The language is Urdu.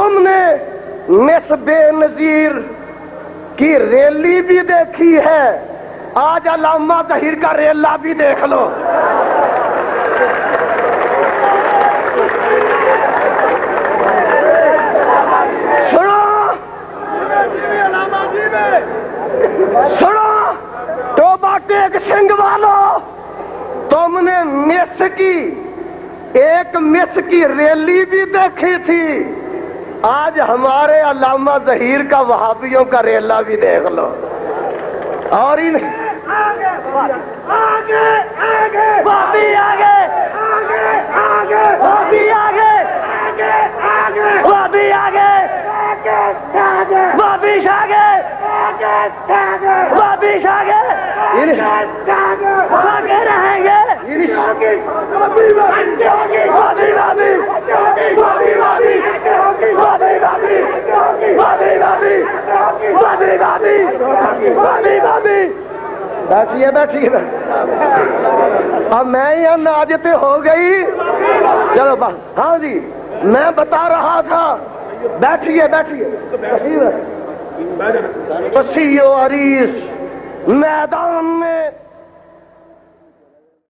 تم نے مس بے نظیر کی ریلی بھی دیکھی ہے، آج علامہ ظہیر کا ریلا بھی دیکھ لو۔ سنو توبہ ٹیک سنگھ والو، تم نے ایک مس کی ریلی بھی دیکھی تھی، آج ہمارے علامہ ظہیر کا وہابیوں کا ریلا بھی دیکھ لو۔ اور ان بیٹھیے اب میں یہاں ناجتے ہو گئی، چلو ہاں جی میں بتا رہا تھا، بیٹھیے وسیع و عریض میدان میں